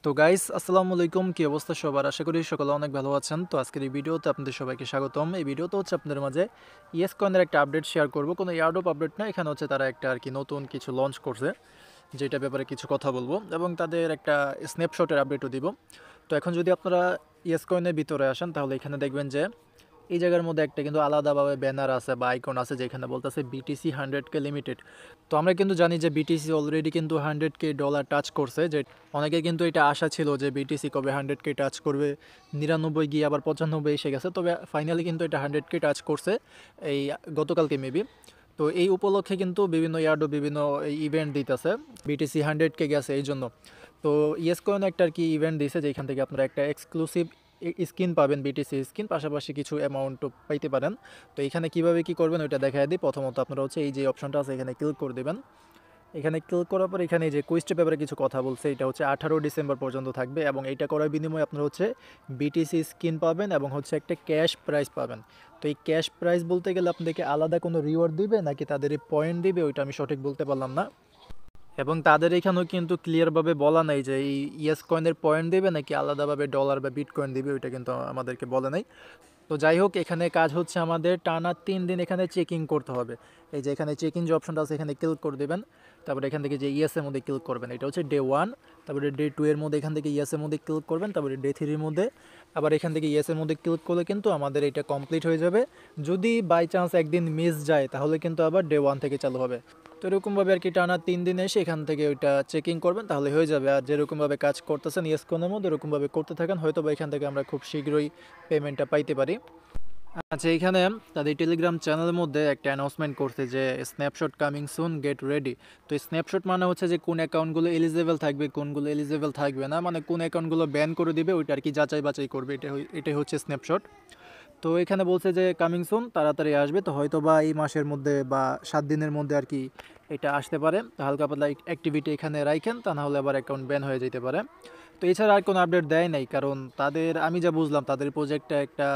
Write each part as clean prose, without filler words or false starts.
তো গাইস আসসালামু আলাইকুম, কি অবস্থা সবার? আশা করি সকলে অনেক ভালো আছেন। তো আজকের এই ভিডিওতে আপনাদের সবাইকে স্বাগতম। এই ভিডিওতে হচ্ছে আপনাদের মাঝে ইয়েস কয়েনের একটা আপডেট শেয়ার করব। কোনো এয়ারড্রপ আপডেট না, এখানে হচ্ছে তারা একটা আর কি নতুন কিছু লঞ্চ করছে, যেটা ব্যাপারে কিছু কথা বলবো এবং তাদের একটা স্ন্যাপশটের আপডেটও দিব। তো এখন যদি আপনারা ইয়েস কয়েনের ভিতরে আসেন তাহলে এখানে দেখবেন যে এই জায়গার মধ্যে একটা কিন্তু আলাদাভাবে ব্যানার আছে বা আইকন আছে যেখানে বলতেছে বিটিসি 100K লিমিটেড। তো আমরা কিন্তু জানি যে বিটিসি অলরেডি কিন্তু $100K টাচ করছে, যে অনেকে কিন্তু এটা আশা ছিল যে বিটিসি কবে 100K টাচ করবে, 99 গিয়ে আবার 95 এসে গেছে, তবে ফাইনালি কিন্তু এটা 100K টাচ করছে এই গতকালকে মেবি। তো এই উপলক্ষে কিন্তু বিভিন্ন ইয়ার্ডও বিভিন্ন ইভেন্ট দিতেছে, বিটিসি 100K গেছে এই জন্য। তো ইয়েস কয়েন একটা আর কি ইভেন্ট দিয়েছে যেখান থেকে আপনারা একটা এক্সক্লুসিভ স্কিন পাবেন, বিটিসি স্কিন, পাশাপাশি কিছু অ্যামাউন্টও পাইতে পারেন। তো এখানে কিভাবে কি করবেন ওইটা দেখাই দিই। প্রথমত আপনারা হচ্ছে এই যে অপশনটা আছে এখানে ক্লিক করে দেবেন। এখানে ক্লিক করার পর এখানে এই যে কুইজের ব্যাপারে কিছু কথা বলছে, এটা হচ্ছে 18 ডিসেম্বর পর্যন্ত থাকবে এবং এইটা করার বিনিময়ে আপনারা হচ্ছে বিটিসি স্কিন পাবেন এবং হচ্ছে একটা ক্যাশ প্রাইজ পাবেন। তো এই ক্যাশ প্রাইজ বলতে গেলে আপনাদেরকে আলাদা কোনো রিওয়ার্ড দিবে নাকি তাদের এই পয়েন্ট দিবে ওইটা আমি সঠিক বলতে পারলাম না, এবং তাদের এখানেও কিন্তু ক্লিয়ারভাবে বলা নাই যে এই ইয়েস কয়েনের পয়েন্ট দেবে নাকি আলাদাভাবে ডলার বা বিট কয়েন দিবে, ওইটা কিন্তু আমাদেরকে বলে নাই। তো যাই হোক, এখানে কাজ হচ্ছে আমাদের টানা 3 দিন এখানে চেকিং করতে হবে। এই যে এখানে চেকিং যে অপশনটা আছে এখানে ক্লিক করে দেবেন, তারপরে এখান থেকে যে ইয়েসের মধ্যে ক্লিক করবেন, এটা হচ্ছে ডে 1। তারপরে ডে 2 এর মধ্যে এখান থেকে ইয়েসের মধ্যে ক্লিক করবেন, তারপরে ডে 3-এর মধ্যে আবার এখান থেকে ইয়েসের মধ্যে ক্লিক করলে কিন্তু আমাদের এটা কমপ্লিট হয়ে যাবে। যদি বাই চান্স একদিন মিস যায় তাহলে কিন্তু আবার ডে 1 থেকে চালু হবে। তো এরকমভাবে আর কি টানা 3 দিন এসে এখান থেকে ওইটা চেকিং করবেন তাহলে হয়ে যাবে। আর যেরকমভাবে কাজ করতেছেন ইয়েস কোনের মধ্যে এরকমভাবে করতে থাকেন, হয়তো বা এখান থেকে আমরা খুব শীঘ্রই পেমেন্টটা পাইতে পারি। আচ্ছা, এইখানে তাদের টেলিগ্রাম চ্যানেলের মধ্যে একটা অ্যানাউন্সমেন্ট করছে যে snapshot coming soon, get ready. তো স্ন্যাপশট মানে হচ্ছে যে কোন অ্যাকাউন্টগুলো এলিজেবল থাকবে কোনগুলো এলিজেবল থাকবে না, মানে কোন অ্যাকাউন্টগুলো ব্যান করে দিবে ওইটা আর কি যাচাই বাছাই করবে, এটাই হচ্ছে স্ন্যাপশট। তো এখানে বলছে যে কামিং সুন, তাড়াতাড়ি আসবে, তো হয়তো বা এই মাসের মধ্যে বা 7 দিনের মধ্যে আর কি এটা আসতে পারে। তো হালকা পাতলা অ্যাক্টিভিটি এখানে রাখেন, তা না হলে আবার অ্যাকাউন্ট ব্যান হয়ে যেতে পারে। তো এছাড়া আর কোনো আপডেট দেয় নাই, কারণ তাদের আমি যা বুঝলাম তাদের প্রজেক্টটা একটা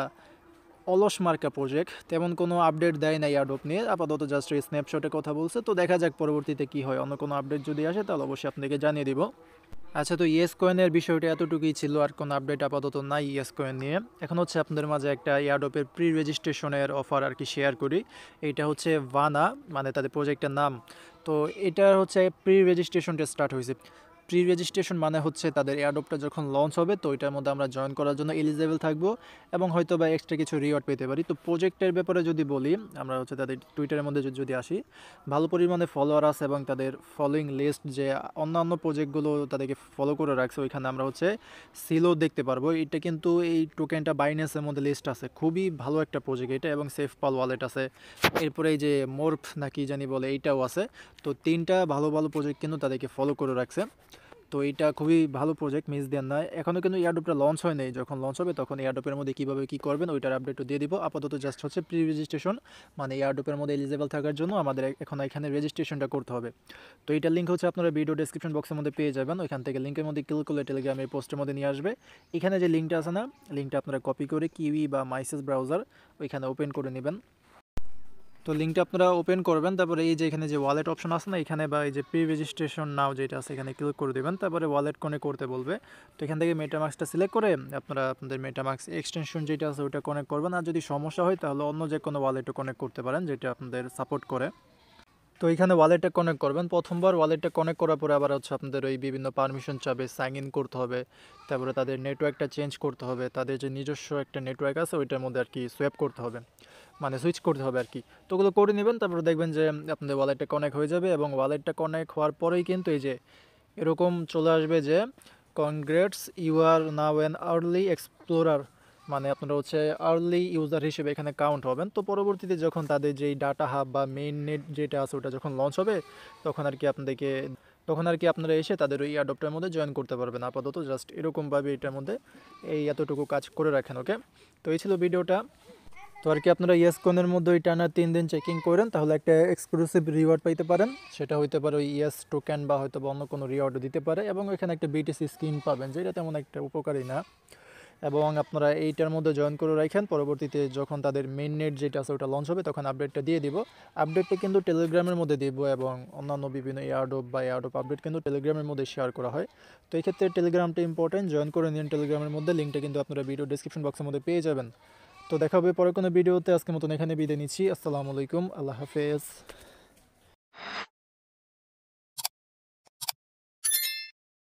অলস মার্কা প্রজেক্ট, তেমন কোনো আপডেট দেয় না এয়ারড্রপ নিয়ে, আপাতত জাস্ট এই স্ন্যাপশটে কথা বলছে। তো দেখা যাক পরবর্তীতে কি হয়, অন্য কোনো আপডেট যদি আসে তাহলে অবশ্যই আপনাকে জানিয়ে দিব। আচ্ছা, তো ইয়েস কয়েনের বিষয়টা এতটুকুই ছিল, আর কোনো আপডেট আপাতত নাই ইয়েস কয়েন নিয়ে। এখন হচ্ছে আপনাদের মাঝে একটা এয়ারড্রপের প্রি রেজিস্ট্রেশনের অফার আর কি শেয়ার করি। এইটা হচ্ছে ভানা, মানে তাদের প্রজেক্টের নাম। তো এটা হচ্ছে প্রি রেজিস্ট্রেশনটা স্টার্ট হয়েছে। প্রি রেজিস্ট্রেশন মানে হচ্ছে তাদের এয়ারড্রপটা যখন লঞ্চ হবে তো এটার মধ্যে আমরা জয়েন করার জন্য এলিজেবল থাকবো এবং হয়তো বা এক্সট্রা কিছু রিওয়ার্ড পেতে পারি। তো প্রজেক্টের ব্যাপারে যদি বলি, আমরা হচ্ছে তাদের টুইটারের মধ্যে যদি আসি, ভালো পরিমাণে ফলোয়ার আছে এবং তাদের ফলোয়িং লিস্ট যে অন্যান্য প্রজেক্টগুলো তাদেরকে ফলো করে রাখছে ওইখানে আমরা হচ্ছে সিলও দেখতে পারবো। এটা কিন্তু এই টোকেনটা বাইন্যান্সের মধ্যে লিস্ট আছে, খুবই ভালো একটা প্রজেক্ট এটা, এবং সেফপাল ওয়ালেট আছে। এরপরে এই যে মোরফ নাকি জানি বলে এইটাও আছে। তো 3টা ভালো ভালো প্রজেক্ট কিন্তু তাদেরকে ফলো করে রাখছে। তো এইটা খুবই ভালো প্রজেক্ট, মিস দেন না। এখনও কিন্তু এয়ারড্রপটা লঞ্চ হয় নাই, যখন লঞ্চ হবে তখন এয়ারড্রপের মধ্যে কীভাবে কী করবেন ওইটার আপডেটও দিয়ে দিব। আপাতত জাস্ট হচ্ছে প্রি রেজিস্ট্রেশন, মানে এয়ারড্রপের মধ্যে এলিজেবল থাকার জন্য আমাদের এখন এখানে রেজিস্ট্রেশনটা করতে হবে। তো এইটার লিঙ্ক হচ্ছে আপনারা ভিডিও ডেসক্রিপশন বক্সের মধ্যে পেয়ে যাবেন, ওইখান থেকে লিঙ্কের মধ্যে ক্লিক করলে টেলিগ্রামের পোস্টের মধ্যে নিয়ে আসবে। এখানে যে লিঙ্কটা আছে না, লিঙ্কটা আপনারা কপি করে কিউই বা মাইসেস ব্রাউজার ওইখানে ওপেন করে নেবেন। তো লিঙ্কটা আপনারা ওপেন করবেন, তারপরে এই যে এখানে যে ওয়ালেট অপশন আছে না এখানে, বা এই যে প্রি রেজিস্ট্রেশন নাও যেটা আছে এখানে ক্লিক করে দেবেন, তারপরে ওয়ালেট কানেক্ট করতে বলবে। তো এখান থেকে মেটামাস্কটা সিলেক্ট করে আপনারা আপনাদের মেটামাস্ক এক্সটেনশন যেটা আছে ওটা কানেক্ট করবেন। আর যদি সমস্যা হয় তাহলে অন্য যে কোনো ওয়ালেটও কানেক্ট করতে পারেন যেটা আপনাদের সাপোর্ট করে। তো এখানে ওয়ালেটটা কানেক্ট করবেন, প্রথমবার ওয়ালেটটা কানেক্ট করার পরে আবার হচ্ছে আপনাদের ওই বিভিন্ন পারমিশন চাবে, সাইন ইন করতে হবে, তারপরে তাদের নেটওয়ার্কটা চেঞ্জ করতে হবে, তাদের যে নিজস্ব একটা নেটওয়ার্ক আছে ওইটার মধ্যে আর কি সোয়াপ করতে হবে, মানে সুইচ করতে হবে আর কি। তো ওগুলো করে নেবেন, তারপরে দেখবেন যে আপনাদের ওয়ালেটটা কানেক্ট হয়ে যাবে, এবং ওয়ালেটটা কানেক্ট হওয়ার পরেই কিন্তু এই যে এরকম চলে আসবে যে congrats you are now an early explorer, মানে আপনারা হচ্ছে আর্লি ইউজার হিসেবে এখানে কাউন্ট হবেন। তো পরবর্তীতে যখন তাদের যেই ডাটা হাব বা মেইন নেট যেটা আছে ওটা যখন লঞ্চ হবে তখন আর কি আপনাদেরকে, তখন আর কি আপনারা এসে তাদের ওই অ্যাডপ্টার মধ্যে জয়েন করতে পারবেন। আপাতত জাস্ট এরকমভাবে এটার মধ্যে এই এতটুকু কাজ করে রাখেন, ওকে। তো এই ছিল ভিডিওটা। তো আর কি আপনারা ইয়েস কনের মধ্যে ওই টানা 3 দিন চেকিং করেন তাহলে একটা এক্সক্লুসিভ রিওয়ার্ড পাইতে পারেন, সেটা হইতে পারে ওই ইয়েস টোকেন বা হয়তো বা অন্য কোনো রিওয়ার্ডও দিতে পারে, এবং ওইখানে একটা বিটিসি স্কিন পাবেন যেটা তেমন একটা উপকারী না। এবং আপনারা এইটার মধ্যে জয়েন করে রাখেন। পরবর্তীতে যখন তাদের মেইন নেট যেটা আছে ওটা লঞ্চ হবে তখন আপডেটটা দিয়ে দিব। আপডেটটা কিন্তু টেলিগ্রামের মধ্যে দিব এবং অন্যান্য বিভিন্ন এয়ারড্রপ বা এয়ারড্রপ আপডেট কিন্তু টেলিগ্রামের মধ্যে শেয়ার করা হয়। তো এই ক্ষেত্রে টেলিগ্রামটা ইম্পর্টেন্ট, জয়েন করে নিন টেলিগ্রামের মধ্যে। লিঙ্কটা কিন্তু আপনারা ভিডিও ডেসক্রিপশন বক্সের মধ্যে পেয়ে যাবেন। তো দেখা হবে পরে কোনো ভিডিওতে। আজকের মতন এখানে বিদায় নিচ্ছি। আসসালামু আলাইকুম, আল্লাহ হাফেজ।